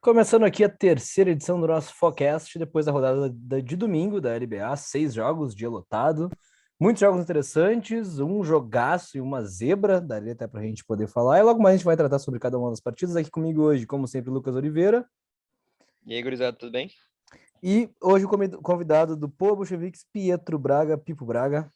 Começando aqui a terceira edição do nosso Focast, depois da rodada de domingo da LBA, 6 jogos, dia lotado, muitos jogos interessantes, um jogaço e uma zebra, daria até pra gente poder falar, e logo mais a gente vai tratar sobre cada uma das partidas. Aqui comigo hoje, como sempre, Lucas Oliveira, E aí, gurizada, tudo bem? e hoje o convidado do Poa Bolcheviques, Pietro Braga, Pipo Braga.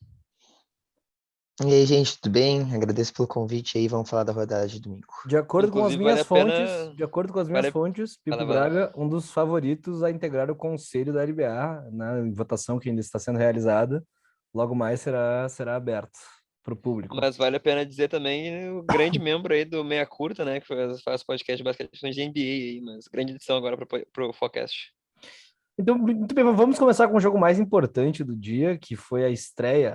E aí, gente, tudo bem? Agradeço pelo convite aí. Vamos falar da rodada de domingo. De acordo com as Inclusive, minhas fontes, Pipo Vai lá. Braga, um dos favoritos a integrar o conselho da LBA, na votação que ainda está sendo realizada, logo mais será aberto para o público. Mas vale a pena dizer também o grande membro aí do Meia Curta, né? Que faz podcast de basquete de NBA aí, mas grande edição agora pro Focast. Então, muito bem, vamos começar com o jogo mais importante do dia, que foi a estreia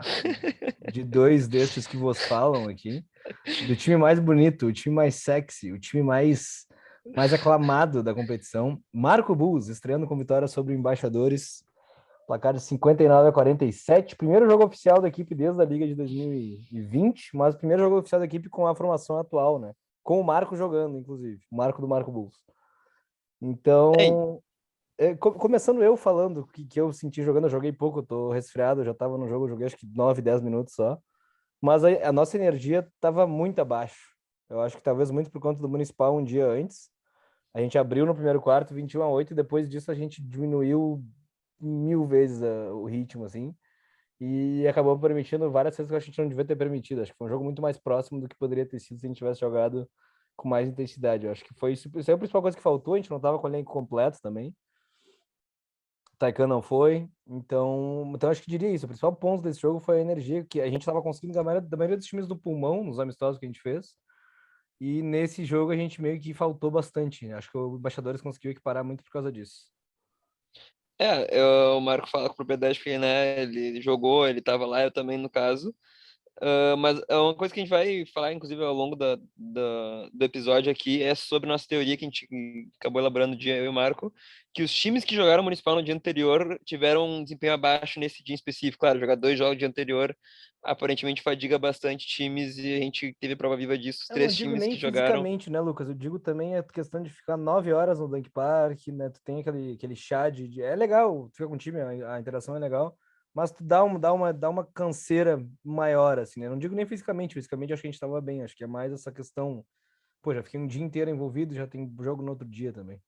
de dois destes que vos falam aqui, do time mais bonito, o time mais sexy, o time mais aclamado da competição, Marco Bulls, estreando com vitória sobre o Embaixadores, placar de 59-47, primeiro jogo oficial da equipe desde a Liga de 2020, mas o primeiro jogo oficial da equipe com a formação atual, né? Com o Marco jogando, inclusive, o Marco do Marco Bulls. Então, começando eu falando que eu senti jogando, eu joguei pouco, eu tô resfriado, eu já tava no jogo, eu joguei acho que 9, 10 minutos só, mas a nossa energia tava muito abaixo. Eu acho que talvez muito por conta do Municipal um dia antes. A gente abriu no primeiro quarto 21-8 e depois disso a gente diminuiu 1000 vezes o ritmo, assim, e acabou permitindo várias coisas que a gente não devia ter permitido. Acho que foi um jogo muito mais próximo do que poderia ter sido se a gente tivesse jogado com mais intensidade. Eu acho que foi isso é a principal coisa que faltou, a gente não tava com o elenco completo também. Taikan não foi, então acho que diria isso. O principal ponto desse jogo foi a energia que a gente estava conseguindo da maioria dos times do pulmão, nos amistosos que a gente fez. E nesse jogo a gente meio que faltou bastante, né? Acho que o Embaixadores conseguiu equiparar muito por causa disso. O Marco fala com propriedade porque, né, ele jogou, ele tava lá, eu também, no caso. Mas é uma coisa que a gente vai falar, inclusive, ao longo do episódio aqui, é sobre nossa teoria que a gente acabou elaborando no dia, eu e o Marco, que os times que jogaram Municipal no dia anterior tiveram um desempenho abaixo nesse dia em específico. Claro, jogar 2 jogos no dia anterior aparentemente fadiga bastante times e a gente teve prova viva disso. Os Eu não três digo times nem que jogaram. fisicamente, né, Lucas? Eu digo também a questão de ficar 9 horas no Dunk Park, né? Tu tem aquele chá É legal, tu fica com o time, a interação é legal, mas tu dá uma canseira maior, assim, né? Não digo nem fisicamente acho que a gente tava bem, acho que é mais essa questão. Pô, já fiquei um dia inteiro envolvido, já tem jogo no outro dia também.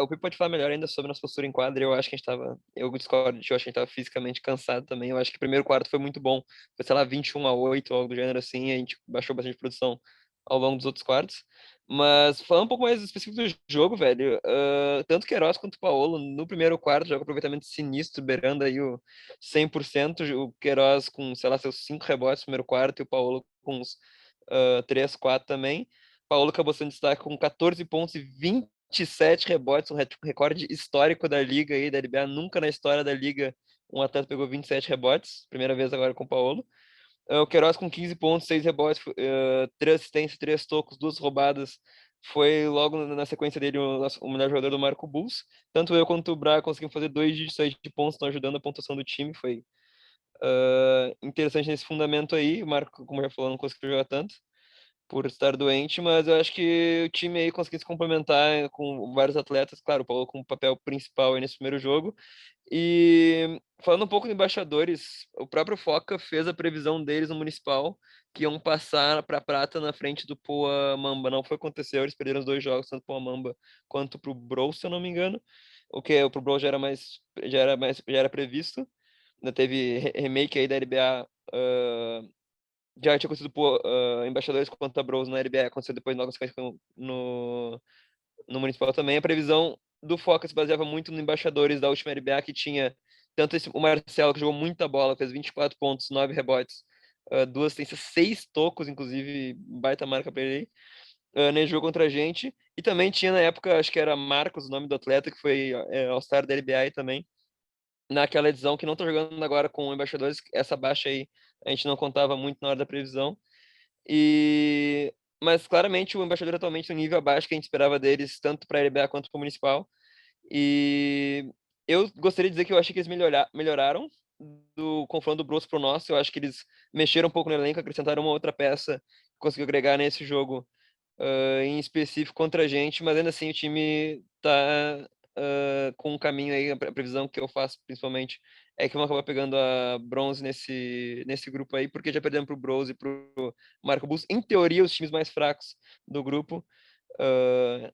O Pipo pode falar melhor ainda sobre nossa postura em quadra. Eu acho que a gente tava. Eu discordo, eu acho que a gente tava fisicamente cansado também. Eu acho que o primeiro quarto foi muito bom. Foi, sei lá, 21-8, algo do gênero assim. A gente baixou bastante produção ao longo dos outros quartos. Mas falando um pouco mais específico do jogo, velho, tanto o Queiroz quanto o Paolo no primeiro quarto, já com aproveitamento sinistro, beirando aí o 100%. O Queiroz com, sei lá, seus 5 rebotes no primeiro quarto e o Paolo com uns 3, 4 também. Paulo acabou sendo destaque com 14 pontos e 27 rebotes, um recorde histórico da liga aí, da LBA. Nunca na história da liga um atleta pegou 27 rebotes, primeira vez agora com o Paulo. O Queiroz com 15 pontos, 6 rebotes, 3 assistências, 3 tocos, 2 roubadas. Foi logo na sequência dele o melhor jogador do Marco Bulls. Tanto eu quanto o Bra conseguimos fazer 2 dígitos aí de pontos, estão ajudando a pontuação do time. Foi interessante nesse fundamento aí. O Marco, como já falou, não conseguiu jogar tanto por estar doente, mas eu acho que o time aí conseguiu se complementar com vários atletas, claro, o Paulo com o papel principal aí nesse primeiro jogo. E falando um pouco de embaixadores, o próprio Foca fez a previsão deles no Municipal, que iam passar para prata na frente do Poa Mamba. Não foi o que aconteceu, eles perderam os 2 jogos, tanto Poa Mamba quanto pro Bro, se eu não me engano. O que pro Bro já era previsto. Ainda teve remake aí da LBA. Já tinha acontecido por Embaixadores contra Bros na LBA, aconteceu depois logo sequência no Municipal também. A previsão do Foca se baseava muito no Embaixadores da última LBA, que tinha tanto o Marcelo, que jogou muita bola, fez 24 pontos, 9 rebotes, 2 assistências, 6 tocos, inclusive, baita marca pra ele aí, nesse jogo contra a gente. E também tinha na época, acho que era Marcos, o nome do atleta, que foi All-Star da LBA aí também, naquela edição que não tô jogando agora com Embaixadores, essa baixa aí a gente não contava muito na hora da previsão. Mas claramente o Embaixador atualmente no nível abaixo que a gente esperava deles, tanto para a LBA quanto para o Municipal. E eu gostaria de dizer que eu achei que eles melhoraram do confronto do Bros pro nosso. Eu acho que eles mexeram um pouco no elenco, acrescentaram uma outra peça que conseguiu agregar nesse jogo em específico contra a gente, mas ainda assim o time tá com um caminho aí, a previsão que eu faço principalmente é que vão acabar pegando a bronze nesse grupo aí, porque já perdemos pro Bronze e pro Marco Bulls, em teoria os times mais fracos do grupo, ah,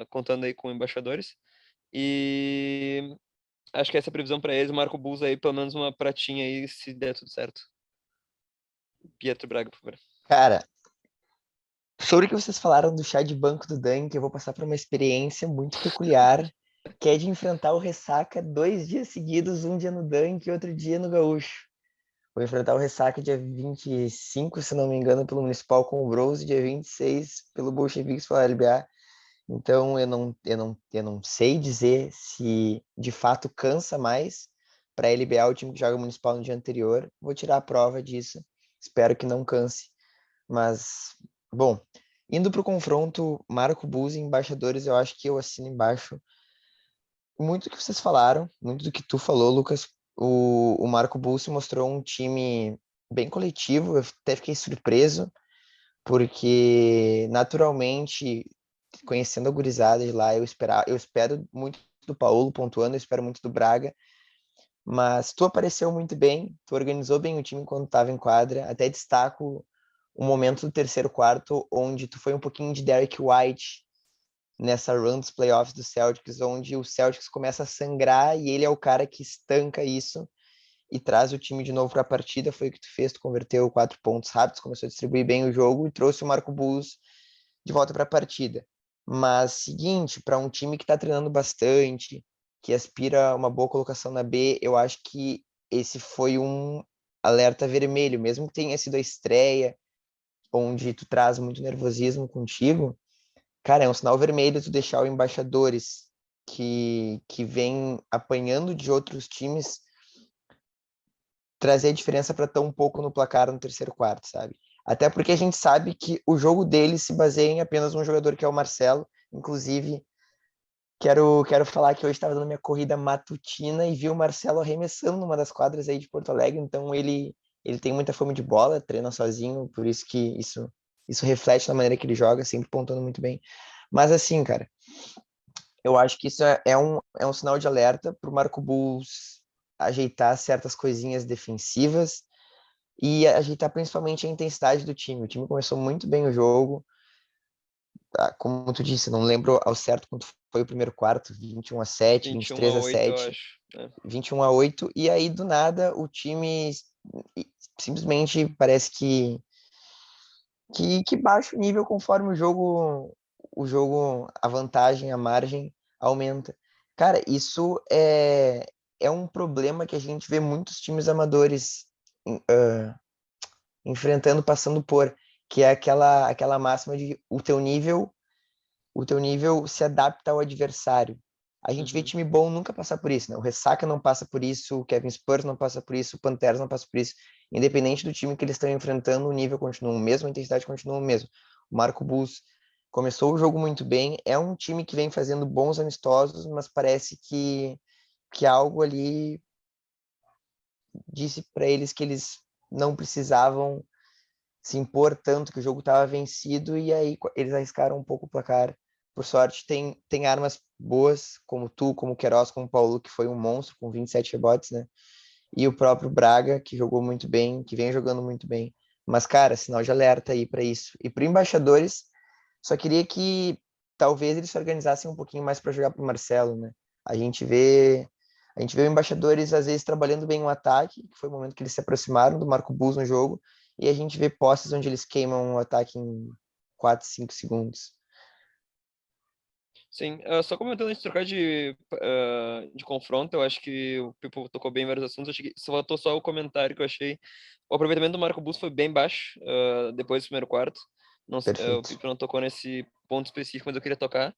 contando aí com embaixadores, e acho que essa é a previsão para eles, o Marco Bulls aí pelo menos uma pratinha aí, se der tudo certo. Pietro Braga, por favor. Cara, sobre o que vocês falaram do chá de banco do Dunk, eu vou passar por uma experiência muito peculiar, que é de enfrentar o Ressaca 2 dias seguidos, um dia no Dunk e outro dia no Gaúcho. Vou enfrentar o Ressaca dia 25, se não me engano, pelo Municipal com o Bronze, dia 26 pelo Bolcheviques pela LBA. Então eu não sei dizer se de fato cansa mais para a LBA o time que joga Municipal no dia anterior. Vou tirar a prova disso. Espero que não canse. Mas, bom, indo para o confronto Marco Bulls e Embaixadores, eu acho que eu assino embaixo muito do que vocês falaram, muito do que tu falou, Lucas. O Marco Bulls mostrou um time bem coletivo, eu até fiquei surpreso, porque naturalmente, conhecendo a gurizada de lá, eu espero muito do Paulo pontuando, eu espero muito do Braga, mas tu apareceu muito bem, tu organizou bem o time quando estava em quadra, até destaco o momento do terceiro quarto, onde tu foi um pouquinho de Derek White nessa run dos playoffs do Celtics, onde o Celtics começa a sangrar e ele é o cara que estanca isso e traz o time de novo para a partida. Foi o que tu fez, tu converteu 4 pontos rápidos, começou a distribuir bem o jogo e trouxe o Marco Bulls de volta para a partida. Mas, seguinte, para um time que está treinando bastante, que aspira a uma boa colocação na B, eu acho que esse foi um alerta vermelho, mesmo que tenha sido a estreia, onde tu traz muito nervosismo contigo, cara, é um sinal vermelho tu deixar o embaixadores que vem apanhando de outros times trazer a diferença para tão pouco no placar no terceiro quarto, sabe? Até porque a gente sabe que o jogo dele se baseia em apenas um jogador que é o Marcelo. Inclusive, quero falar que hoje estava dando minha corrida matutina e vi o Marcelo arremessando numa das quadras aí de Porto Alegre. Então ele tem muita fome de bola, treina sozinho, por isso que isso reflete na maneira que ele joga, sempre pontuando muito bem. Mas assim, cara, eu acho que isso é um sinal de alerta para o Marco Bulls ajeitar certas coisinhas defensivas e ajeitar principalmente a intensidade do time. O time começou muito bem o jogo, como tu disse, não lembro ao certo quanto foi o primeiro quarto, 21-7, 21 a 8, eu 23-7, acho. 21-8, e aí do nada o time simplesmente parece que baixa o nível conforme o jogo, a vantagem, a margem aumenta. Cara, isso é um problema que a gente vê muitos times amadores enfrentando, passando por, que é aquela máxima de o teu nível se adapta ao adversário. A gente vê time bom nunca passar por isso, né? O Ressaca não passa por isso, o Kevin Spurs não passa por isso, o Panthers não passa por isso. Independente do time que eles estão enfrentando, o nível continua o mesmo, a intensidade continua o mesmo. O Marco Bulls começou o jogo muito bem, é um time que vem fazendo bons amistosos, mas parece que algo ali disse para eles que eles não precisavam se impor tanto, que o jogo estava vencido, e aí eles arriscaram um pouco o placar. Por sorte, tem armas boas, como tu, como o Queiroz, como o Paulo, que foi um monstro, com 27 rebotes, né? E o próprio Braga, que jogou muito bem, que vem jogando muito bem. Mas, cara, sinal de alerta aí para isso. E para Embaixadores, só queria que talvez eles se organizassem um pouquinho mais para jogar para o Marcelo, né? A gente vê o Embaixadores às vezes trabalhando bem o ataque, que foi o momento que eles se aproximaram do Marco Bulls no jogo, e a gente vê posses onde eles queimam o ataque em 4, 5 segundos. Sim, só comentando antes de trocar de confronto, eu acho que o Pipo tocou bem em vários assuntos. Acho que só faltou só o comentário que eu achei. O aproveitamento do Marco Bus foi bem baixo depois do primeiro quarto. Não, o Perfeito. Pipo não tocou nesse ponto específico, mas eu queria tocar.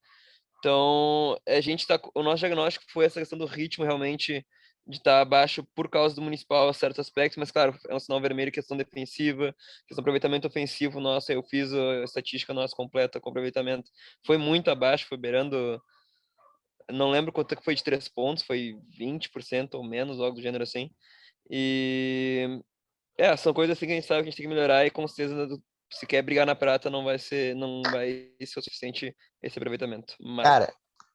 Então, a gente tá, o nosso diagnóstico foi essa questão do ritmo realmente de estar abaixo por causa do Municipal a certos aspectos, mas claro, é um sinal vermelho questão defensiva, questão de aproveitamento ofensivo nosso, eu fiz a estatística nossa completa com aproveitamento, foi muito abaixo, foi beirando, não lembro quanto que foi de 3 pontos, foi 20% ou menos, algo do gênero assim. E são coisas assim que a gente sabe que a gente tem que melhorar e com certeza se quer brigar na prata, não vai ser o suficiente esse aproveitamento. Cara,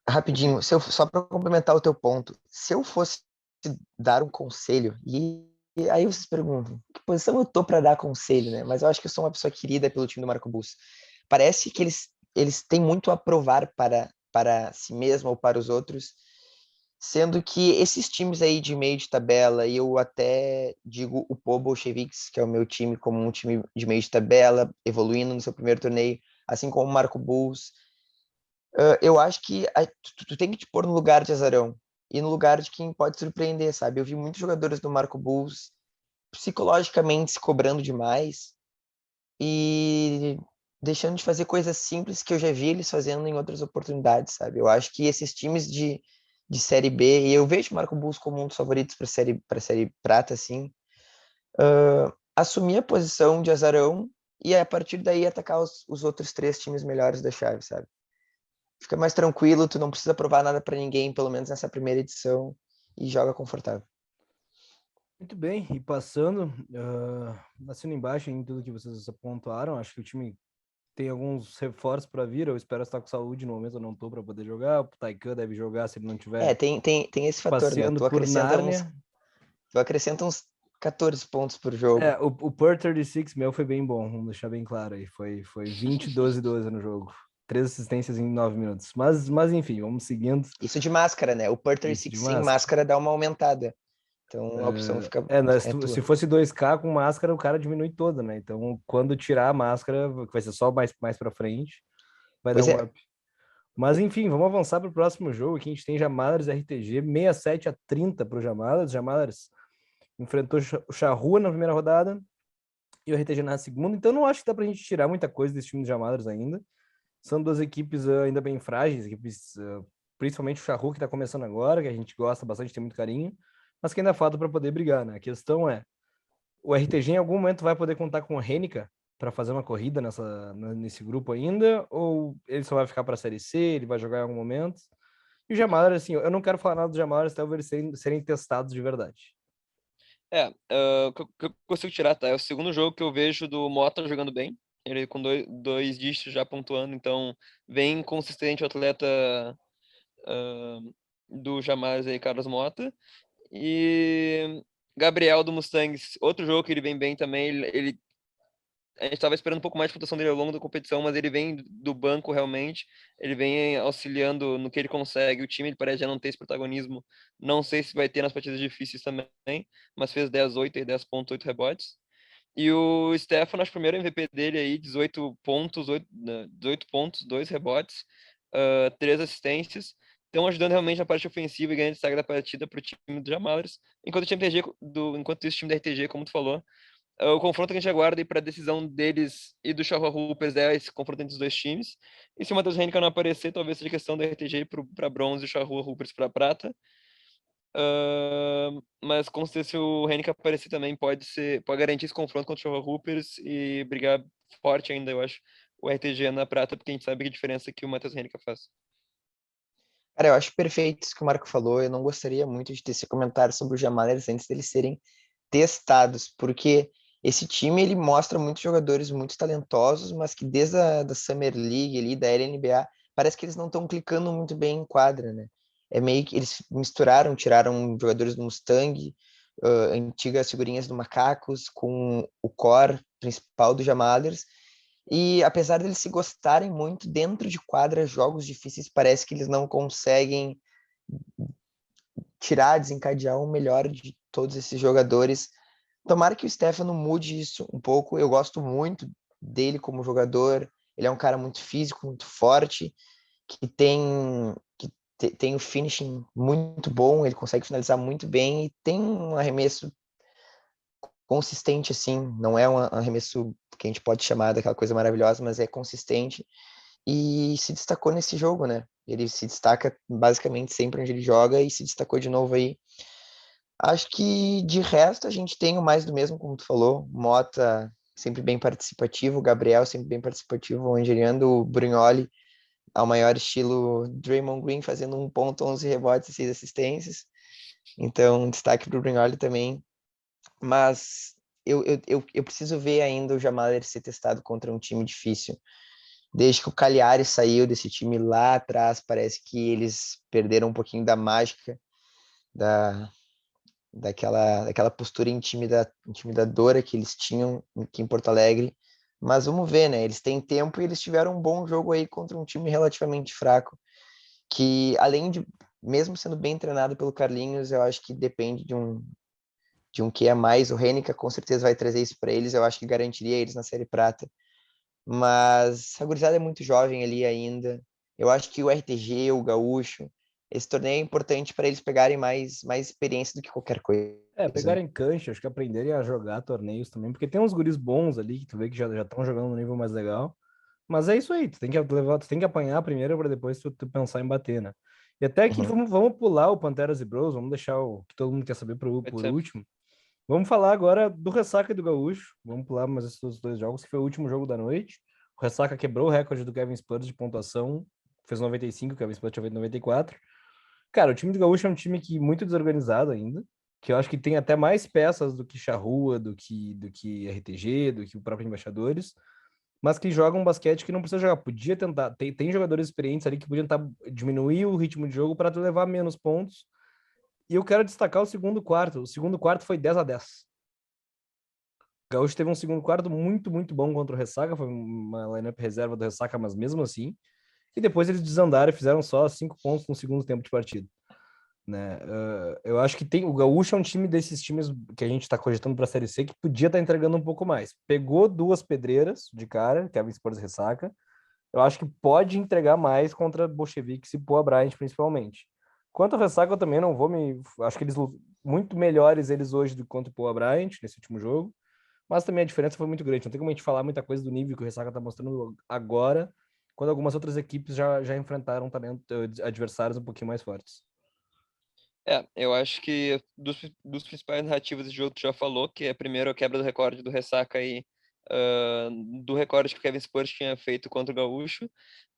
rapidinho, só para complementar o teu ponto, se eu fosse dar um conselho, e aí vocês perguntam, que posição eu tô para dar conselho, né? Mas eu acho que eu sou uma pessoa querida pelo time do Marco Bus. Parece que eles têm muito a provar para si mesmo ou para os outros, sendo que esses times aí de meio de tabela, e eu até digo o Pô Bolcheviks, que é o meu time, como um time de meio de tabela, evoluindo no seu primeiro torneio, assim como o Marco Bulls, eu acho que tu tem que te pôr no lugar de azarão e no lugar de quem pode surpreender, sabe? Eu vi muitos jogadores do Marco Bulls psicologicamente se cobrando demais e deixando de fazer coisas simples que eu já vi eles fazendo em outras oportunidades, sabe? Eu acho que esses times de Série B, e eu vejo o Marco Bulls como um dos favoritos para série Prata, assim, assumir a posição de azarão e a partir daí atacar os outros 3 times melhores da chave, sabe? Fica mais tranquilo, tu não precisa provar nada para ninguém, pelo menos nessa primeira edição, e joga confortável. Muito bem, e passando, assino embaixo em tudo que vocês apontaram, acho que o time tem alguns reforços para vir, eu espero estar com saúde, no momento eu não tô para poder jogar, o Taikan deve jogar se ele não tiver Tem esse fator, né? passeando por Nárnia. Tu acrescenta uns 14 pontos por jogo. O Per 36 meu foi bem bom, vamos deixar bem claro aí, foi 20, 12, 12 no jogo. 3 assistências em 9 minutos. Mas enfim, vamos seguindo. Isso de máscara, né? O Porter Isso de 6 sem máscara. máscara dá uma aumentada. Então a opção fica. Se fosse 2K com máscara, o cara diminui toda, né? Então, quando tirar a máscara, que vai ser só mais pra frente, vai dar Pois um é. up. Mas enfim, vamos avançar para o próximo jogo. Aqui a gente tem Jamadars RTG, 67-30 para o Jamadars. Jamadars enfrentou o Charrua na primeira rodada e o RTG na segunda. Então, não acho que dá pra gente tirar muita coisa desse time de Jamadars ainda. São duas equipes ainda bem frágeis, equipes, principalmente o Charrua, que está começando agora, que a gente gosta bastante, tem muito carinho, mas que ainda falta para poder brigar, né? A questão é, o RTG em algum momento vai poder contar com o Renica para fazer uma corrida nesse grupo ainda, ou ele só vai ficar para a Série C, ele vai jogar em algum momento? E o Jamadar, assim, eu não quero falar nada do Jamadar até eles serem testados de verdade. O que eu consigo tirar, tá? É o segundo jogo que eu vejo do Mota jogando bem. Ele com dois dígitos já pontuando, então bem consistente o atleta do Jamais aí, Carlos Mota. E Gabriel do Mustangs, outro jogo que ele vem bem também. A gente estava esperando um pouco mais de pontuação dele ao longo da competição, mas ele vem do banco realmente. Ele vem auxiliando no que ele consegue. O time ele parece já não ter esse protagonismo. Não sei se vai ter nas partidas difíceis também, mas fez 10-8 e 10,8 rebotes. E o Stefano, acho que o primeiro MVP dele aí, 18 pontos, 18 pontos, 2 rebotes, 3 assistências. Estão ajudando realmente na parte ofensiva e ganhando destaque da partida para o time do Jamalers. Enquanto isso, o time da RTG, como tu falou, o confronto que a gente aguarda para a decisão deles e do Charrua Hoopers é esse confronto entre os dois times. E se o Matheus Henrique não aparecer, talvez seja questão da RTG para bronze e o Charrua Hoopers para prata. Mas com certeza se o Henrique aparecer também pode garantir esse confronto contra o Charrua Hoopers e brigar forte ainda, eu acho, o RTG na prata, porque a gente sabe que a diferença que o Matheus Henrique faz. Cara, eu acho perfeito isso que o Marco falou. Eu não gostaria muito de ter esse comentário sobre os Jamalers antes deles serem testados, porque esse time ele mostra muitos jogadores muito talentosos, mas que desde a da Summer League ali, da LNBA, parece que eles não estão clicando muito bem em quadra, né? É meio que eles tiraram jogadores do Mustang, antigas figurinhas do Macacos, com o core principal do Jamalers, e apesar deles se gostarem muito dentro de quadra, jogos difíceis, parece que eles não conseguem desencadear o melhor de todos esses jogadores. Tomara que o Stefano mude isso um pouco. Eu gosto muito dele como jogador. Ele é um cara muito físico, muito forte, que tem o finishing muito bom, ele consegue finalizar muito bem e tem um arremesso consistente, assim. Não é um arremesso que a gente pode chamar daquela coisa maravilhosa, mas é consistente. E se destacou nesse jogo, né? Ele se destaca basicamente sempre onde ele joga e se destacou de novo aí. Acho que de resto a gente tem o mais do mesmo, como tu falou. Mota sempre bem participativo, Gabriel sempre bem participativo, o Angeliano, o Brignoli ao maior estilo Draymond Green, fazendo 1 ponto, 11 rebotes e 6 assistências. Então, destaque para o Brignoli também. Mas eu preciso ver ainda o Jamaler ser testado contra um time difícil. Desde que o Cagliari saiu desse time lá atrás, parece que eles perderam um pouquinho da mágica, daquela postura intimidadora que eles tinham aqui em Porto Alegre. Mas vamos ver, né? Eles têm tempo e eles tiveram um bom jogo aí contra um time relativamente fraco, que além de, mesmo sendo bem treinado pelo Carlinhos, eu acho que depende de um que é mais. O Reinica com certeza vai trazer isso para eles, eu acho que garantiria eles na Série Prata. Mas a gurizada é muito jovem ali ainda. Eu acho que o RTG, o Gaúcho, esse torneio é importante para eles pegarem mais experiência do que qualquer coisa. Pegarem cancha, acho que aprenderem a jogar torneios também, porque tem uns guris bons ali que tu vê que já estão jogando no nível mais legal. Mas é isso aí, tu tem que levar, tu tem que apanhar primeiro para depois tu pensar em bater, né? E até aqui Uhum. vamos pular o Panteras e Bros, vamos deixar o que todo mundo quer saber Pode por ser. último. Vamos falar agora do Ressaca e do Gaúcho. Vamos pular mais esses dois jogos, que foi o último jogo da noite. O Ressaca quebrou o recorde do Kevin Spurs de pontuação, fez 95, o Kevin Spurs tinha feito 94. Cara, o time do Gaúcho é um time que muito desorganizado ainda, que eu acho que tem até mais peças do que Charrua, do que RTG, do que o próprio Embaixadores, mas que jogam um basquete que não precisa jogar. Podia tentar, tem jogadores experientes ali que podiam tentar diminuir o ritmo de jogo para tu levar menos pontos. E eu quero destacar o segundo quarto. O segundo quarto foi 10-10. O Gaúcho teve um segundo quarto muito, muito bom contra o Ressaca. Foi uma lineup reserva do Ressaca, mas mesmo assim. E depois eles desandaram e fizeram só 5 pontos no segundo tempo de partida. Né? Eu acho que o Gaúcho é um time desses times que a gente está cogitando para a Série C que podia estar entregando um pouco mais. Pegou duas pedreiras de cara, Kevin Spurs e Ressaca. Eu acho que pode entregar mais contra Bolcheviques e Poa Bryant, principalmente. Quanto ao Ressaca, eu também não vou me. Acho que eles muito melhores eles hoje do que contra o Poa Bryant nesse último jogo. Mas também a diferença foi muito grande. Não tem como a gente falar muita coisa do nível que o Ressaca está mostrando agora, quando algumas outras equipes já enfrentaram adversários um pouquinho mais fortes. Eu acho que dos principais narrativos desse jogo tu já falou, que é primeiro a quebra do recorde do Ressaca aí, do recorde que o Kevin Spurs tinha feito contra o Gaúcho.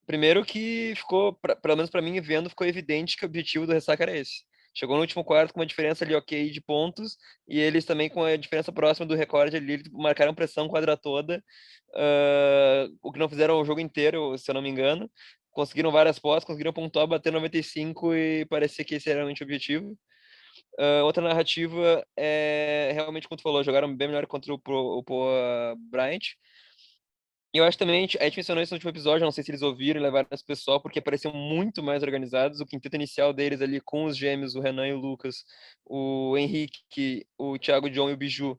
Primeiro que ficou, pelo menos para mim vendo, ficou evidente que o objetivo do Ressaca era esse. Chegou no último quarto com uma diferença ali ok de pontos, e eles também com a diferença próxima do recorde ali, eles marcaram pressão quadra toda, o que não fizeram o jogo inteiro, se eu não me engano. Conseguiram várias postas, conseguiram pontuar, bater 95 e parecia que esse era realmente o objetivo. Outra narrativa é realmente, como tu falou, jogaram bem melhor contra o Poa Bryant. E eu acho também, a gente mencionou isso no último episódio, não sei se eles ouviram e levaram esse pessoal, porque pareciam muito mais organizados. O quinteto inicial deles ali, com os gêmeos, o Renan e o Lucas, o Henrique, o Thiago John e o Biju,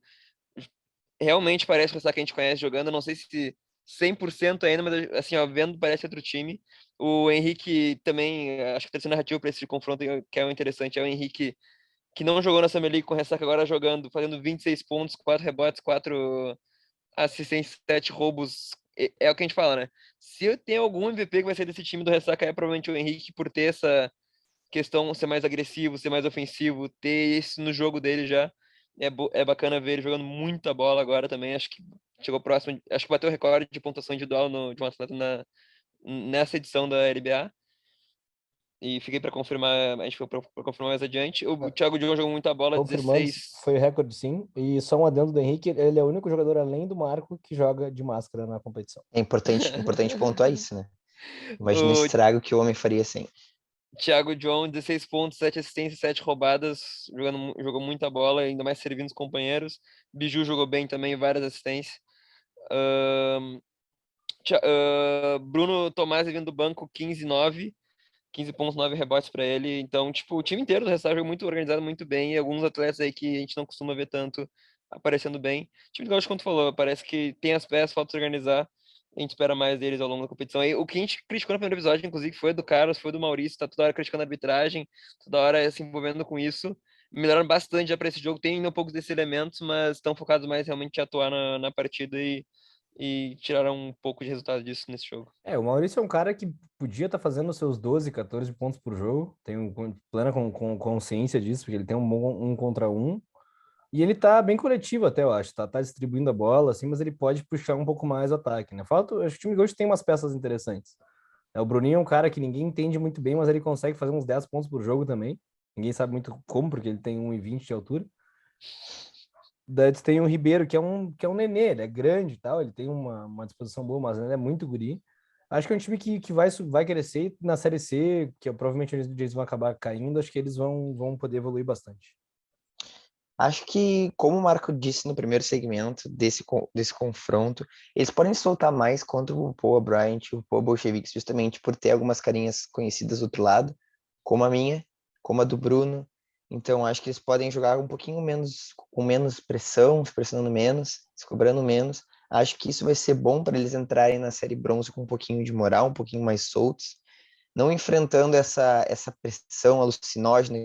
realmente parece que a gente conhece jogando. Eu não sei se 100% ainda, mas assim, ó, vendo parece outro time. O Henrique também, acho que tá sendo narrativo para esse confronto que é o interessante, é o Henrique que não jogou na Summer League com o Ressaca, agora jogando, fazendo 26 pontos, 4 rebotes, 4 assistências, 7 roubos. É o que a gente fala, né? Se eu tenho algum MVP que vai ser desse time do Ressaca, é provavelmente o Henrique, por ter essa questão, ser mais agressivo, ser mais ofensivo, ter isso no jogo dele já. É bacana ver ele jogando muita bola agora também. Acho que chegou próximo, acho que bateu o recorde de pontuação individual de um atleta nessa edição da LBA. E fiquei para confirmar, a gente foi para confirmar mais adiante. O Thiago John jogou muita bola, Confirmando, 16. foi recorde sim. E só um adendo do Henrique, ele é o único jogador além do Marco que joga de máscara na competição. É importante pontuar isso, né? Imagina o O estrago que o homem faria sem. Thiago John, 16 pontos, 7 assistências, 7 roubadas, jogou muita bola, ainda mais servindo os companheiros. Biju jogou bem também, várias assistências. Ahn, Bruno Tomás vindo do banco, 15-9, 15 pontos, 9 rebotes para ele. Então, tipo, o time inteiro do Restart jogou muito organizado, muito bem. E alguns atletas aí que a gente não costuma ver tanto aparecendo bem. O time do Gaúcho, como tu falou, parece que tem as peças, falta se organizar. A gente espera mais deles ao longo da competição. Aí, o que a gente criticou no primeiro episódio, inclusive, foi do Carlos, foi do Maurício, tá toda hora criticando a arbitragem, toda hora se envolvendo com isso. Melhoraram bastante já para esse jogo, tem ainda um pouco desses elementos, mas estão focados mais realmente em atuar na partida e tiraram um pouco de resultado disso nesse jogo. O Maurício é um cara que podia estar fazendo os seus 12, 14 pontos por jogo. Tenho plena consciência disso, porque ele tem um bom 1 contra 1. E ele tá bem coletivo até, eu acho. Tá distribuindo a bola, assim, mas ele pode puxar um pouco mais o ataque, né? Acho que o time de hoje tem umas peças interessantes. O Bruninho é um cara que ninguém entende muito bem, mas ele consegue fazer uns 10 pontos por jogo também. Ninguém sabe muito como, porque ele tem 1,20 de altura. Daí tu tem o Ribeiro, que é um nenê, ele é grande e tal, ele tem uma disposição boa, mas ele é muito guri. Acho que é um time que vai crescer e na Série C, que provavelmente eles vão acabar caindo, acho que eles vão poder evoluir bastante. Acho que, como o Marco disse no primeiro segmento desse confronto, eles podem soltar mais contra o Poa Bryant e o Poa Bolcheviks, justamente por ter algumas carinhas conhecidas do outro lado, como a minha, como a do Bruno. Então, acho que eles podem jogar um pouquinho menos, com menos pressão, se pressionando menos, se cobrando menos. Acho que isso vai ser bom para eles entrarem na série bronze com um pouquinho de moral, um pouquinho mais soltos, não enfrentando essa pressão alucinógena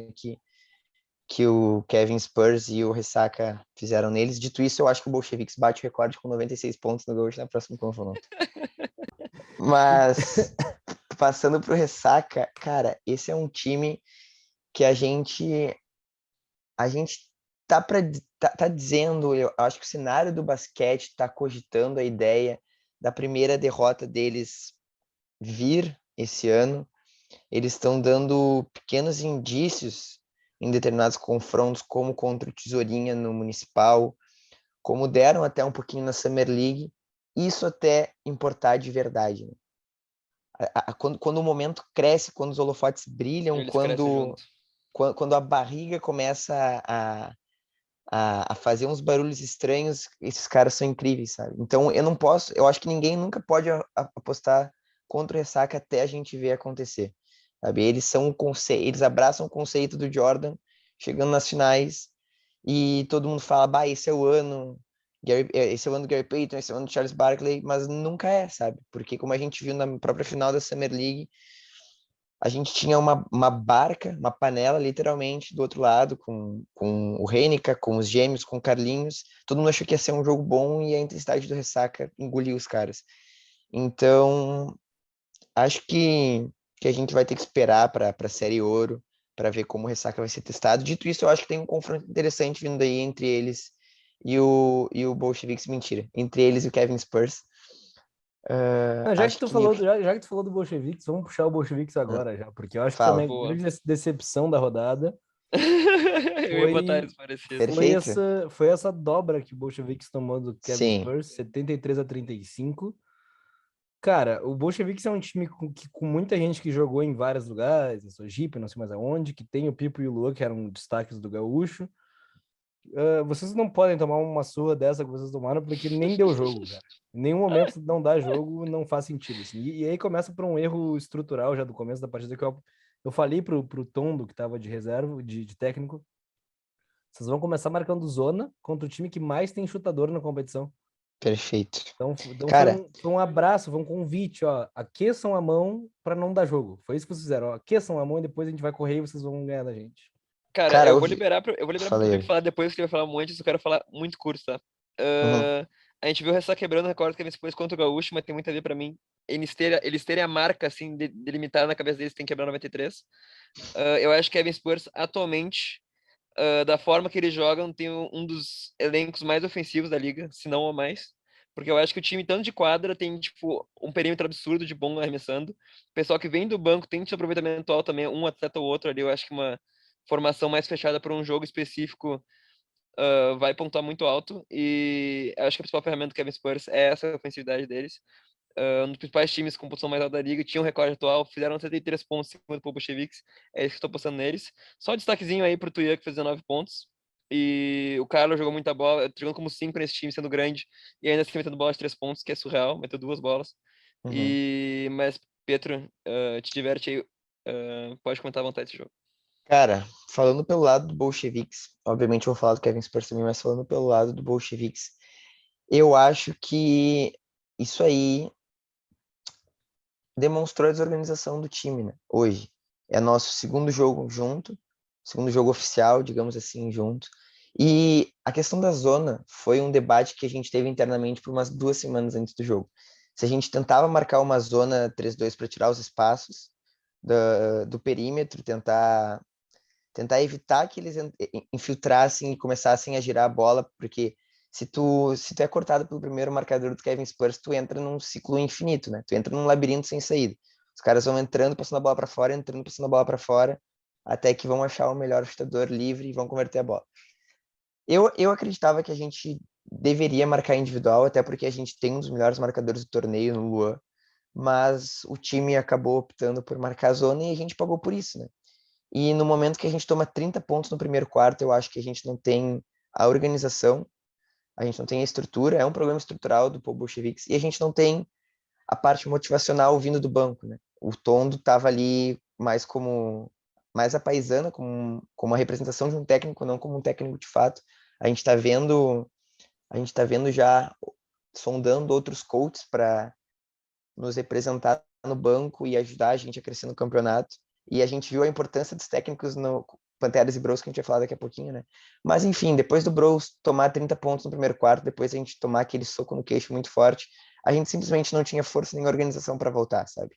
que o Kevin Spurs e o Ressaca fizeram neles. Dito isso, eu acho que o Bolcheviks bate o recorde com 96 pontos no Gaúcho na próxima confronto. Mas, passando pro Ressaca, cara, esse é um time que a gente tá dizendo, eu acho que o cenário do basquete tá cogitando a ideia da primeira derrota deles vir esse ano. Eles estão dando pequenos indícios em determinados confrontos, como contra o Tesourinha no Municipal, como deram até um pouquinho na Summer League, isso até importar de verdade. Né? Quando o momento cresce, quando os holofotes brilham, Eles crescem junto. quando a barriga começa a fazer uns barulhos estranhos, esses caras são incríveis, sabe? Então eu acho que ninguém nunca pode apostar contra o Ressaca até a gente ver acontecer. Sabe? Eles abraçam o conceito do Jordan, chegando nas finais, e todo mundo fala, bah, esse é o ano, esse é o ano do Gary Payton, esse é o ano do Charles Barkley, mas nunca é, sabe? Porque como a gente viu na própria final da Summer League, a gente tinha uma barca, uma panela, literalmente, do outro lado, com o Reinica, com os gêmeos, com o Carlinhos. Todo mundo achou que ia ser um jogo bom e a intensidade do Ressaca engoliu os caras. Então, acho que a gente vai ter que esperar para a Série Ouro, para ver como o Ressaca vai ser testado. Dito isso, eu acho que tem um confronto interessante vindo aí entre eles e o Bolcheviks, mentira, entre eles e o Kevin Spurs. Não, já que Acho tu que falou, já que tu falou do Bolcheviques, vamos puxar o Bolcheviques agora já, porque eu acho que foi a fala. minha Boa. grande decepção da rodada. Eu ia botar Foi, eles parecidos. foi Perfeito. essa dobra que o Bolcheviques tomou do Kevin Sim, Spurs, 73-35. Cara, o Bolcheviques é um time com muita gente que jogou em vários lugares, em Sojipa, não sei mais aonde, que tem o Pipo e o Lua, que eram destaques do Gaúcho. Vocês não podem tomar uma surra dessa que vocês tomaram, porque nem deu jogo, cara. Em nenhum momento não dá jogo, não faz sentido. Assim. E aí começa por um erro estrutural já do começo da partida, que eu falei pro Tondo, que tava de reserva, de técnico, vocês vão começar marcando zona contra o time que mais tem chutador na competição. perfeito. Então foi Cara, um abraço, foi um convite, ó. Aqueçam a mão para não dar jogo. Foi isso que vocês fizeram, ó. Aqueçam a mão e depois a gente vai correr e vocês vão ganhar da gente. Cara, cara, eu eu vou vi. liberar pro Falei. Tupico falar depois, que ele vai falar um monte, eu quero falar muito curto, tá? Uhum. A gente viu o Ressaca quebrando o recorde que eles depois contra o Gaúcho, mas tem muito a ver pra mim. Eles terem a marca, assim, delimitada na cabeça deles, tem que quebrar 93. Eu acho que Kevin Spurs, atualmente, da forma que eles jogam, tem um dos elencos mais ofensivos da liga, se não o mais. Porque eu acho que o time, tanto de quadra, tem, tipo, um perímetro absurdo de bom arremessando. O pessoal que vem do banco tem esse aproveitamento alto também, um atleta ou outro ali. Eu acho que uma formação mais fechada para um jogo específico vai pontuar muito alto. E eu acho que a principal ferramenta do Kevin Spurs é essa ofensividade deles. Um dos principais times com pontuação mais alta da liga, tinham um recorde atual, fizeram 73 pontos em cima do Bolcheviks, é isso que eu tô postando neles. Só um destaquezinho aí pro Tuian, que fez 19 pontos. E o Carlos jogou muita bola, jogando como 5 nesse time, sendo grande, e ainda assim metendo bola de 3 pontos, que é surreal, meteu 2 bolas. Uhum. Mas, Pedro, te diverte aí, pode comentar à vontade esse jogo. Cara, falando pelo lado do Bolcheviks, obviamente eu vou falar do Kevin Spurs também, mas falando pelo lado do Bolcheviks, eu acho que isso aí demonstrou a desorganização do time, né? Hoje. É nosso segundo jogo junto, segundo jogo oficial, digamos assim, junto. E a questão da zona foi um debate que a gente teve internamente por umas 2 semanas antes do jogo. Se a gente tentava marcar uma zona 3-2 para tirar os espaços do perímetro, tentar evitar que eles infiltrassem e começassem a girar a bola, porque se tu é cortado pelo primeiro marcador do Kevin Spurs, tu entra num ciclo infinito, né? Tu entra num labirinto sem saída. Os caras vão entrando, passando a bola para fora, entrando, passando a bola para fora, até que vão achar o melhor chutador livre e vão converter a bola. Eu acreditava que a gente deveria marcar individual, até porque a gente tem um dos melhores marcadores do torneio no Luan, mas o time acabou optando por marcar a zona e a gente pagou por isso, né? E no momento que a gente toma 30 pontos no primeiro quarto, eu acho que a gente não tem a organização, a gente não tem a estrutura, é um problema estrutural do Paul Bolcheviques, e a gente não tem a parte motivacional vindo do banco, né? O Tondo estava ali mais a paisana, como uma representação de um técnico, não como um técnico de fato. A gente está vendo, a gente tá vendo já sondando outros coaches para nos representar no banco e ajudar a gente a crescer no campeonato. E a gente viu a importância dos técnicos no Panteras e Bros, que a gente vai falar daqui a pouquinho, né? Mas enfim, depois do Bros tomar 30 pontos no primeiro quarto, depois a gente tomar aquele soco no queixo muito forte, a gente simplesmente não tinha força nem organização para voltar, sabe?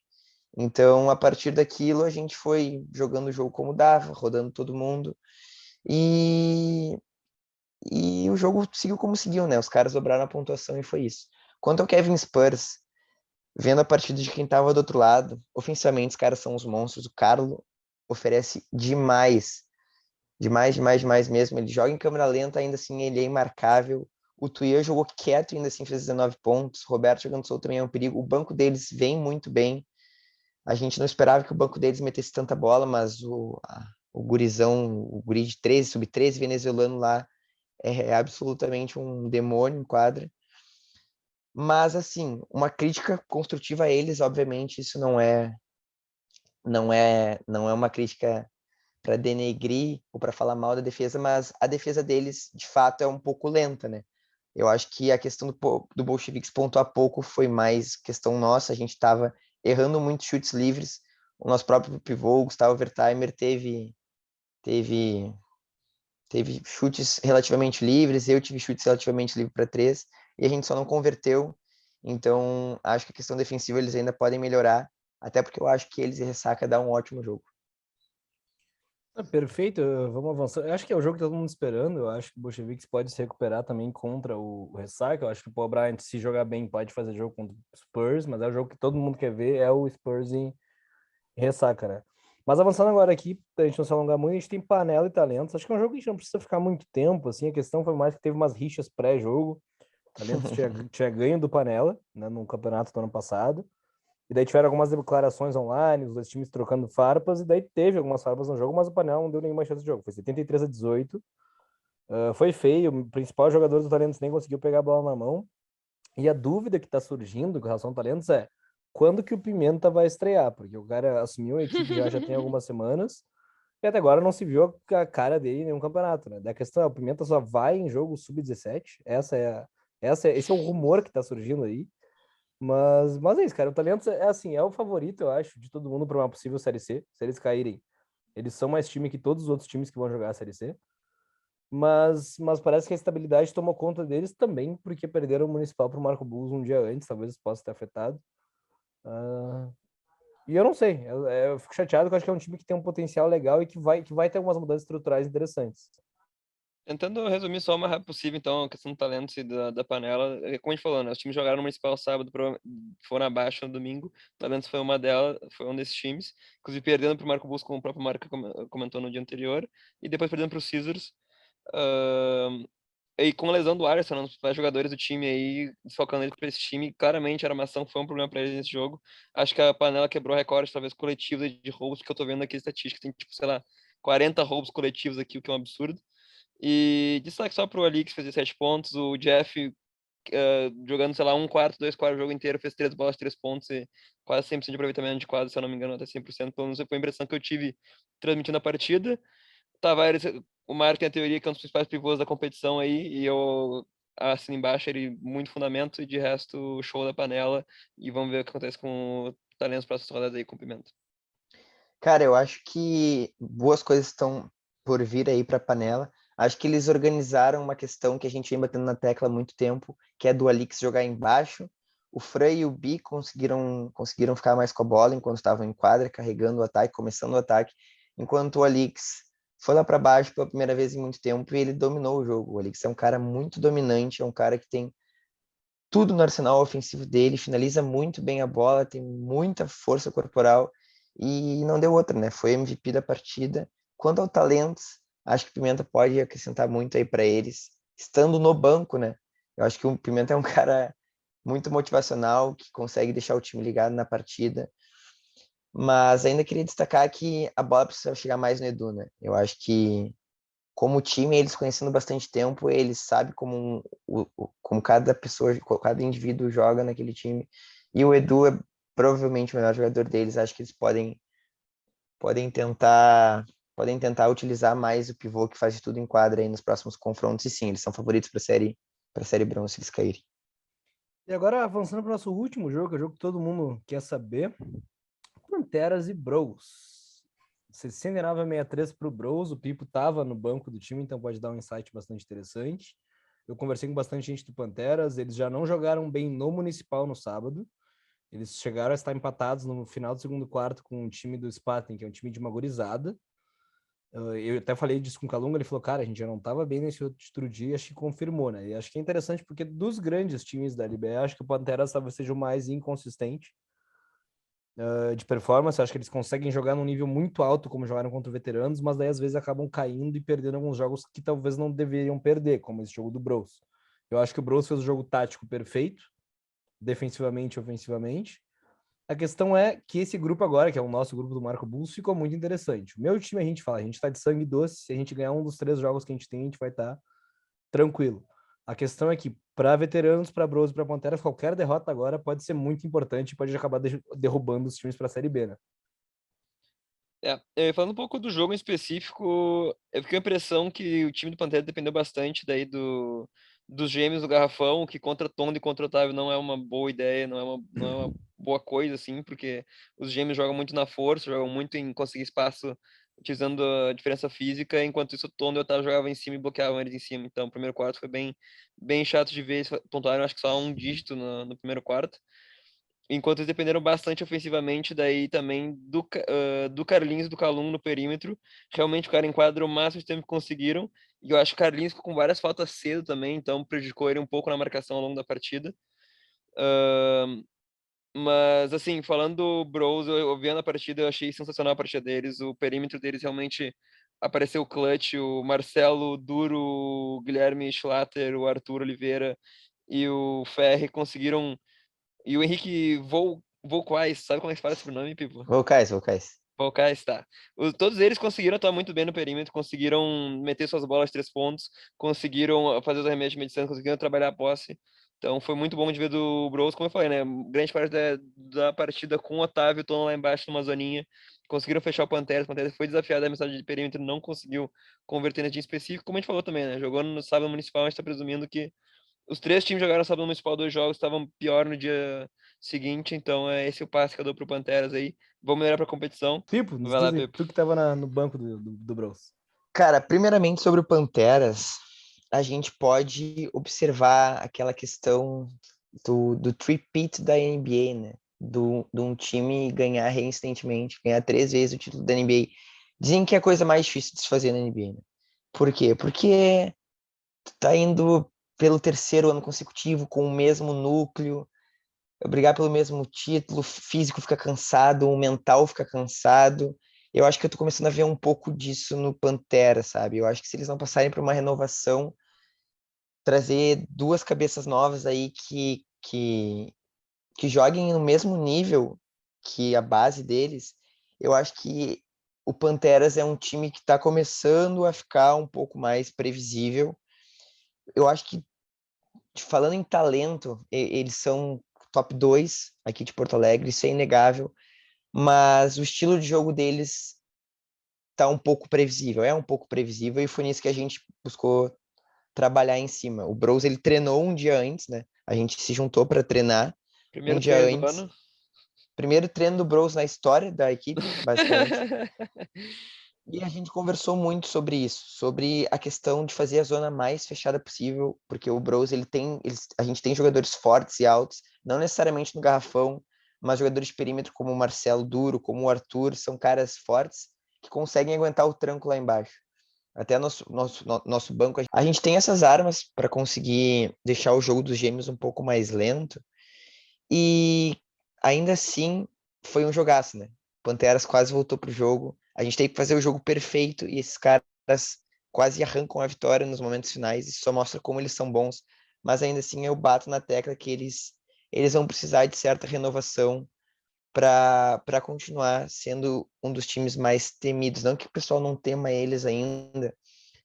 Então, a partir daquilo, a gente foi jogando o jogo como dava, rodando todo mundo. E, e o jogo seguiu como seguiu, né? Os caras dobraram a pontuação e foi isso. Quanto ao Kevin Spurs, vendo a partida de quem estava do outro lado, ofensivamente os caras são os monstros. O Carlo oferece demais. Demais, demais, demais mesmo. Ele joga em câmera lenta, ainda assim ele é imarcável. O Tuian jogou quieto, ainda assim fez 19 pontos. O Roberto jogando solto também é um perigo. O banco deles vem muito bem. A gente não esperava que o banco deles metesse tanta bola, mas o gurizão, o guri de 13, sub-13 venezuelano lá é absolutamente um demônio em quadra. Mas, assim, uma crítica construtiva a eles, obviamente, isso não é uma crítica para denegrir ou para falar mal da defesa, mas a defesa deles, de fato, é um pouco lenta, né? Eu acho que a questão do Bolcheviques pontuar pouco foi mais questão nossa, a gente estava errando muitos chutes livres, o nosso próprio pivô, o Gustavo Wertheimer, teve, teve chutes relativamente livres, eu tive chutes relativamente livres para três, e a gente só não converteu, então acho que a questão defensiva eles ainda podem melhorar, até porque eu acho que eles e Ressaca dá um ótimo jogo. Perfeito, vamos avançar. Eu acho que é o jogo que todo mundo esperando. Eu acho que o Bolcheviques pode se recuperar também contra o Ressaca. Eu acho que o Paul Bryant, se jogar bem, pode fazer jogo contra o Spurs, mas é o jogo que todo mundo quer ver, é o Spurs em Ressaca, né? Mas avançando agora aqui, pra gente não se alongar muito, a gente tem Panela e Talentos. Acho que é um jogo que a gente não precisa ficar muito tempo, assim. A questão foi mais que teve umas rixas pré-jogo. Talentos tinha ganho do Panela, né, no campeonato do ano passado. E daí tiveram algumas declarações online, os dois times trocando farpas, e daí teve algumas farpas no jogo, mas o Panela não deu nenhuma chance de jogo. Foi 73-18. Foi feio, o principal jogador do Talentos nem conseguiu pegar a bola na mão. E a dúvida que tá surgindo com relação ao Talentos é quando que o Pimenta vai estrear? Porque o cara assumiu a equipe já tem algumas semanas, e até agora não se viu a cara dele em nenhum campeonato, né? Da questão é, o Pimenta só vai em jogo sub-17, esse é o rumor que tá surgindo aí. Mas é isso, cara. O Talentos é assim, é o favorito, eu acho, de todo mundo para uma possível Série C. Se eles caírem, eles são mais time que todos os outros times que vão jogar a Série C. Mas parece que a estabilidade tomou conta deles também, porque perderam o Municipal para o Marco Bulls um dia antes, talvez isso possa ter afetado. E eu não sei, eu fico chateado porque eu acho que é um time que tem um potencial legal e que vai ter algumas mudanças estruturais interessantes. Tentando resumir só o mais rápido possível, então, a questão do talento e da panela. Como a gente falou, né? Os times jogaram no Municipal sábado, foram abaixo no domingo. O Talentos foi um desses times. Inclusive perdendo para o Marco Bus, como o próprio Marco comentou no dia anterior. E depois perdendo para o Caesars. E com a lesão do Alisson, um dos principais jogadores do time aí, desfocando ele para esse time, claramente a armação foi um problema para eles nesse jogo. Acho que a panela quebrou recordes, talvez coletivos de roubos, que eu tô vendo aqui estatística. Tem, tipo, sei lá, 40 roubos coletivos aqui, o que é um absurdo. E destaque só pro Alix, fez 17 pontos. O Jeff, jogando, sei lá, um quarto, dois quartos o jogo inteiro, fez 3 bolas, 3 pontos e quase 100% de aproveitamento de quadra, se eu não me engano, até 100%. Pelo menos foi a impressão que eu tive transmitindo a partida. Tavares, o Marco tem a teoria que é um dos principais pivôs da competição aí, e eu assino embaixo ele muito fundamento, e de resto, show da panela. E vamos ver o que acontece com o Talento nas próximas rodadas aí com o Pimenta. Cara, eu acho que boas coisas estão por vir aí para a panela. Acho que eles organizaram uma questão que a gente vem batendo na tecla há muito tempo, que é do Alix jogar embaixo. O Fran e o Bi conseguiram ficar mais com a bola enquanto estavam em quadra, carregando o ataque, começando o ataque, enquanto o Alix foi lá para baixo pela primeira vez em muito tempo e ele dominou o jogo. O Alix é um cara muito dominante, é um cara que tem tudo no arsenal ofensivo dele, finaliza muito bem a bola, tem muita força corporal e não deu outra, né? Foi MVP da partida. Quanto ao talento, Acho que o Pimenta pode acrescentar muito aí para eles, estando no banco, né? Eu acho que o Pimenta é um cara muito motivacional, que consegue deixar o time ligado na partida. Mas ainda queria destacar que a bola precisa chegar mais no Edu, né? Eu acho que, como time, eles conhecendo bastante tempo, eles sabem como cada pessoa, cada indivíduo joga naquele time. E o Edu é provavelmente o melhor jogador deles. Acho que eles podem tentar podem tentar utilizar mais o pivô que faz de tudo em quadra aí nos próximos confrontos. E sim, eles são favoritos para a série bronze se eles caírem. E agora, avançando para o nosso último jogo, que é o jogo que todo mundo quer saber. Panteras e Bros. 69-63 para o Bros. O Pipo estava no banco do time, então pode dar um insight bastante interessante. Eu conversei com bastante gente do Panteras, eles já não jogaram bem no Municipal no sábado. Eles chegaram a estar empatados no final do segundo quarto com o time do Spaten, que é um time de uma gorizada. Eu até falei disso com o Calunga, ele falou, cara, a gente já não estava bem nesse outro dia, acho que confirmou, né? E acho que é interessante porque dos grandes times da LBE, acho que o Panteras talvez seja o mais inconsistente de performance. Acho que eles conseguem jogar num nível muito alto, como jogaram contra veteranos, mas daí às vezes acabam caindo e perdendo alguns jogos que talvez não deveriam perder, como esse jogo do Bros. Eu acho que o Bros fez o jogo tático perfeito, defensivamente e ofensivamente. A questão é que esse grupo agora, que é o nosso grupo do Marco Bulls, ficou muito interessante. O meu time, a gente fala, a gente tá de sangue doce, se a gente ganhar um dos 3 jogos que a gente vai estar tranquilo. A questão é que, para veteranos, para Bros e para Panteras, qualquer derrota agora pode ser muito importante e pode acabar derrubando os times para a Série B, né? Falando um pouco do jogo em específico, eu fiquei com a impressão que o time do Pantera dependeu bastante daí dos gêmeos do Garrafão, que contra Tondo e contra Otávio não é uma boa ideia, não é uma boa coisa, assim, porque os gêmeos jogam muito na força, jogam muito em conseguir espaço utilizando a diferença física, enquanto isso o Tondo e o Otávio jogavam em cima e bloqueavam eles em cima. Então, o primeiro quarto foi bem chato de ver, eles pontuaram acho que só um dígito no primeiro quarto. Enquanto eles dependeram bastante ofensivamente daí também do Carlinhos e do Calum no perímetro. Realmente o cara enquadra o máximo de tempo que conseguiram. E eu acho que o Carlinhos ficou com várias faltas cedo também, então prejudicou ele um pouco na marcação ao longo da partida. Mas, assim, falando do Bros, eu vendo a partida, eu achei sensacional a partida deles. O perímetro deles realmente apareceu clutch. O Marcelo, o Duro, o Guilherme Schlatter, o Arthur Oliveira e o Ferri conseguiram. E o Henrique Volquais, sabe como é que fala esse nome, Pipo? Vocais. Volquais, tá. Todos eles conseguiram atuar muito bem no perímetro, conseguiram meter suas bolas de 3 pontos, conseguiram fazer os arremessos de meia distância, conseguiram trabalhar a posse. Então foi muito bom de ver do Bros, como eu falei, né? Grande parte da partida com o Otávio, Tom lá embaixo numa zoninha. Conseguiram fechar o Panteras foi desafiado a mensagem de perímetro, não conseguiu converter nesse dia específico, como a gente falou também, né? Jogou no sábado municipal, a gente tá presumindo que os 3 times jogaram sábado municipal 2 jogos, estavam pior no dia seguinte, então é esse o passe que eu dou pro Panteras aí. Vamos melhorar pra competição. Pipo, nos Vai diz lá, aí, Pepe. tu que tava no banco do Bros. Cara, primeiramente sobre o Panteras, a gente pode observar aquela questão do three-peat da NBA, né? De um time ganhar reincidentemente, ganhar 3 vezes o título da NBA. Dizem que é a coisa mais difícil de se fazer na NBA, né? Por quê? Porque tu tá indo pelo 3º ano consecutivo com o mesmo núcleo, brigar pelo mesmo título, o físico fica cansado, o mental fica cansado. Eu acho que eu tô começando a ver um pouco disso no Pantera, sabe? Eu acho que se eles não passarem por uma renovação, trazer 2 cabeças novas aí que joguem no mesmo nível que a base deles, eu acho que o Panteras é um time que está começando a ficar um pouco mais previsível. Eu acho que, falando em talento, eles são top 2 aqui de Porto Alegre, isso é inegável, mas o estilo de jogo deles tá um pouco previsível, é um pouco previsível, e foi nisso que a gente buscou trabalhar em cima. O Bros, ele treinou um dia antes, né? A gente se juntou para treinar um Primeiro dia treino do antes. ano. Primeiro treino do Bros na história da equipe, basicamente. E a gente conversou muito sobre isso, sobre a questão de fazer a zona mais fechada possível, porque o Bros, a gente tem jogadores fortes e altos, não necessariamente no garrafão, mas jogadores de perímetro como o Marcelo Duro, como o Arthur, são caras fortes que conseguem aguentar o tranco lá embaixo. Até nosso banco, a gente tem essas armas para conseguir deixar o jogo dos gêmeos um pouco mais lento, e ainda assim foi um jogaço, né? Panteras quase voltou pro jogo. A gente tem que fazer o jogo perfeito e esses caras quase arrancam a vitória nos momentos finais. Isso só mostra como eles são bons. Mas ainda assim eu bato na tecla que eles vão precisar de certa renovação para continuar sendo um dos times mais temidos. Não que o pessoal não tema eles ainda,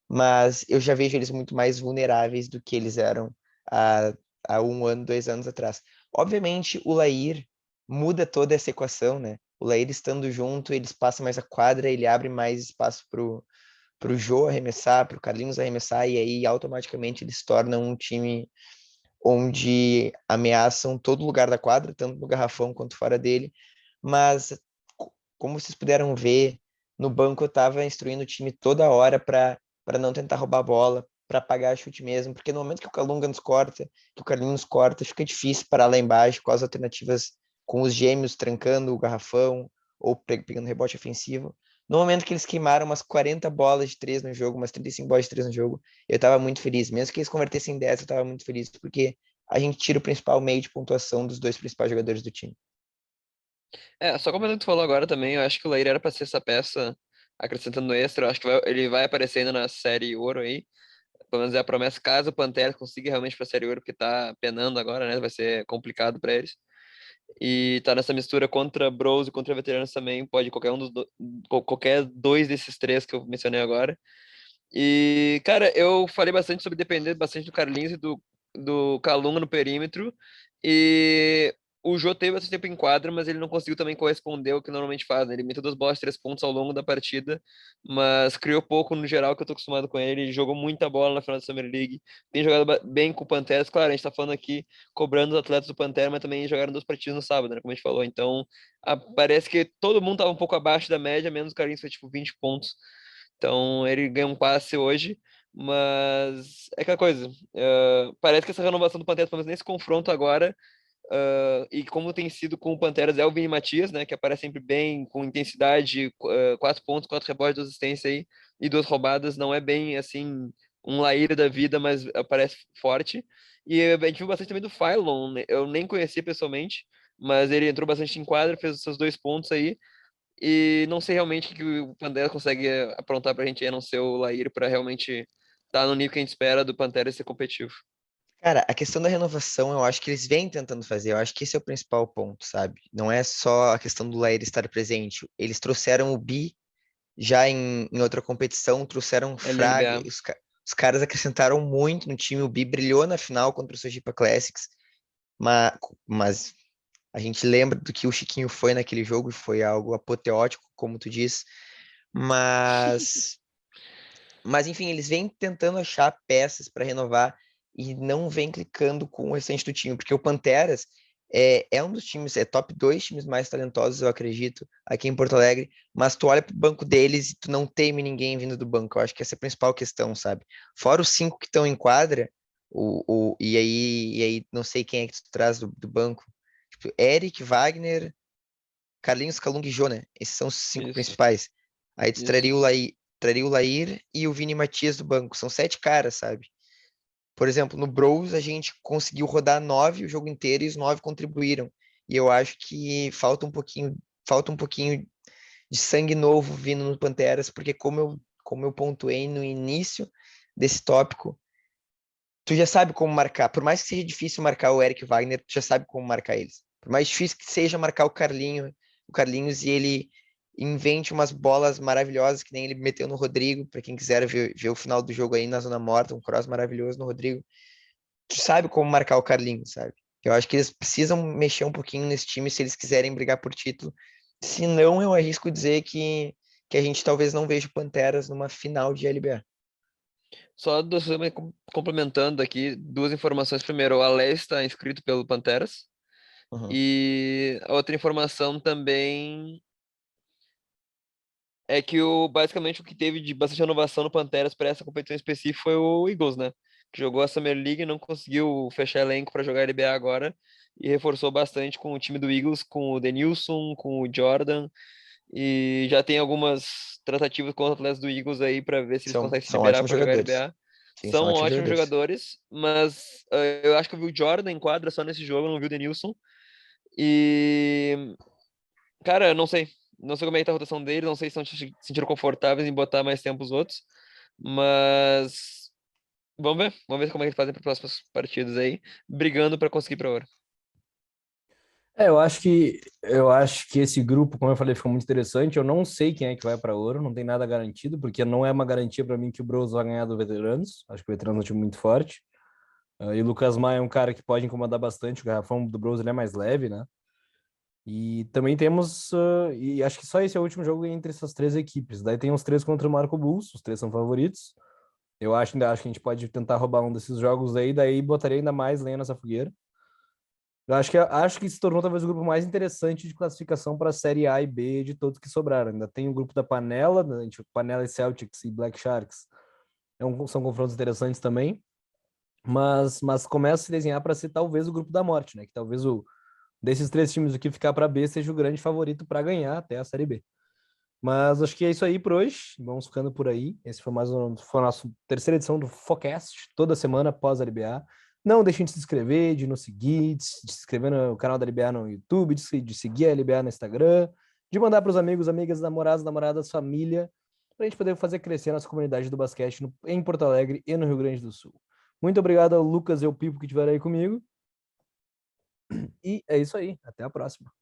mas eu já vejo eles muito mais vulneráveis do que eles eram há, há 1 ano, 2 anos atrás. Obviamente, o Lair muda toda essa equação, né? O Lair estando junto, eles passam mais a quadra, ele abre mais espaço pro Jô arremessar, pro Carlinhos arremessar, e aí automaticamente eles se tornam um time onde ameaçam todo lugar da quadra, tanto no garrafão quanto fora dele. Mas, como vocês puderam ver, no banco eu estava instruindo o time toda hora para não tentar roubar a bola, para pagar chute mesmo, porque no momento que o Calunga nos corta, que o Carlinhos corta, fica difícil parar lá embaixo com as alternativas, com os gêmeos trancando o garrafão ou pegando rebote ofensivo. No momento que eles queimaram umas 40 bolas de 3 no jogo, umas 35 bolas de 3 no jogo, eu estava muito feliz. Mesmo que eles convertessem em 10, eu estava muito feliz, porque a gente tira o principal meio de pontuação dos dois principais jogadores do time. Só como tu falou agora também, eu acho que o Lair era pra ser essa peça acrescentando extra. Eu acho que ele vai aparecer ainda na série Ouro aí. Pelo menos é a promessa, caso o Pantera consiga realmente pra série Ouro, porque tá penando agora, né? Vai ser complicado pra eles. E tá nessa mistura contra Bros e contra Veteranos também. Pode qualquer qualquer dois desses três que eu mencionei agora. E, cara, eu falei bastante sobre depender bastante do Carlinhos e do Calunga no perímetro. E o Jô teve bastante tempo em quadra, mas ele não conseguiu também corresponder ao que normalmente faz, né? Ele meteu 2 bolas de 3 pontos ao longo da partida, mas criou pouco no geral, que eu tô acostumado com ele. Ele jogou muita bola na final da Summer League, tem jogado bem com o Panteras. Claro, a gente tá falando aqui cobrando os atletas do Pantera, mas também jogaram 2 partidas no sábado, né? Como a gente falou. Então, parece que todo mundo tava um pouco abaixo da média, menos o Carlinhos foi tipo 20 pontos. Então ele ganha um passe hoje, mas é aquela coisa. Parece que essa renovação do Panteras, pelo menos nesse confronto agora, e como tem sido com o Panteras, é o Vini Matias, né? Que aparece sempre bem, com intensidade, 4 pontos, 4 rebotes, 2 assistências aí, e 2 roubadas. Não é bem assim um Laíra da vida, mas aparece forte. E a gente viu bastante também do Phylon, né? Eu nem conhecia pessoalmente, mas ele entrou bastante em quadra, fez os seus 2 pontos aí. E não sei realmente o que o Pantera consegue aprontar pra gente, a não ser o Lair, pra realmente estar no nível que a gente espera do Pantera e ser competitivo. Cara, a questão da renovação, eu acho que eles vêm tentando fazer. Eu acho que esse é o principal ponto, sabe? Não é só a questão do Lair estar presente. Eles trouxeram o Bi já em outra competição, trouxeram o Fraga. LNBA. Os caras acrescentaram muito no time. O Bi brilhou na final contra o Sojipa Classics, mas a gente lembra do que o Chiquinho foi naquele jogo, e foi algo apoteótico, como tu diz. Mas Mas, enfim, eles vêm tentando achar peças para renovar e não vêm clicando com o restante do time, porque o Panteras é um dos times, é top 2 times mais talentosos, eu acredito, aqui em Porto Alegre, mas tu olha pro banco deles e tu não teme ninguém vindo do banco. Eu acho que essa é a principal questão, sabe? Fora os 5 que estão em quadra, e aí não sei quem é que tu traz do banco. Tipo, Eric, Wagner, Carlinhos, Calung e Jô, né? Esses são os 5 Isso, principais. Aí tu isso. traria o Lair e o Vini Matias do banco. São 7 caras, sabe? Por exemplo, no Bros a gente conseguiu rodar 9 o jogo inteiro e os 9 contribuíram. E eu acho que falta um pouquinho de sangue novo vindo no Panteras, porque como eu pontuei no início desse tópico, tu já sabe como marcar. Por mais que seja difícil marcar o Eric Wagner, tu já sabe como marcar eles. Por mais difícil que seja marcar o Carlinhos e ele invente umas bolas maravilhosas, que nem ele meteu no Rodrigo, para quem quiser ver o final do jogo aí na Zona Morta, um cross maravilhoso no Rodrigo. Tu sabe como marcar o Carlinhos, sabe? Eu acho que eles precisam mexer um pouquinho nesse time se eles quiserem brigar por título. Se não, eu arrisco dizer que a gente talvez não veja o Panteras numa final de LBA. Só complementando aqui 2 informações. Primeiro, o Alex está inscrito pelo Panteras. Uhum. E a outra informação também é que basicamente o que teve de bastante renovação no Panteras para essa competição específica foi o Eagles, né? Que jogou a Summer League e não conseguiu fechar elenco para jogar a LBA agora e reforçou bastante com o time do Eagles, com o Denilson, com o Jordan, e já tem algumas tratativas com os atletas do Eagles aí para ver se eles São, conseguem se são liberar ótimos para jogar a jogadores. LBA. Sim, são São ótimos ótimos jogadores. jogadores, mas eu acho que eu vi o Jordan em quadra só nesse jogo, eu não vi o Denilson. E cara, não sei. Não sei como é que tá a rotação deles, não sei se estão se sentindo confortáveis em botar mais tempo os outros. Mas vamos ver como é que eles fazem para próximas partidas aí, brigando para conseguir para ouro. Eu acho que esse grupo, como eu falei, ficou muito interessante. Eu não sei quem é que vai para ouro, não tem nada garantido, porque não é uma garantia para mim que o Bros vai ganhar do Veteranos. Acho que o Veteranos é um time muito forte. E o Lucas Maia é um cara que pode incomodar bastante. O garrafão do Bros ele é mais leve, né? E também temos, e acho que só esse é o último jogo entre essas três equipes. Daí tem os três contra o Marco Bulls, os três são favoritos. Ainda acho que a gente pode tentar roubar um desses jogos aí, daí botaria ainda mais lenha nessa fogueira. Eu acho que se tornou talvez o grupo mais interessante de classificação para a Série A e B de todos que sobraram. Ainda tem o grupo da Panela, né, Panela e Celtics e Black Sharks. São confrontos interessantes também. Mas começa a se desenhar para ser talvez o grupo da morte, né? Que talvez desses três times aqui ficar para B seja o grande favorito para ganhar até a Série B. Mas acho que é isso aí por hoje. Vamos ficando por aí. Esse foi a nossa terceira edição do Focast, toda semana após a LBA. Não deixem de se inscrever, de nos seguir, de se inscrever no canal da LBA no YouTube, de seguir a LBA no Instagram, de mandar para os amigos, amigas, namorados, namoradas, família, para a gente poder fazer crescer a nossa comunidade do basquete em Porto Alegre e no Rio Grande do Sul. Muito obrigado ao Lucas e ao Pipo que estiveram aí comigo. E é isso aí. Até a próxima.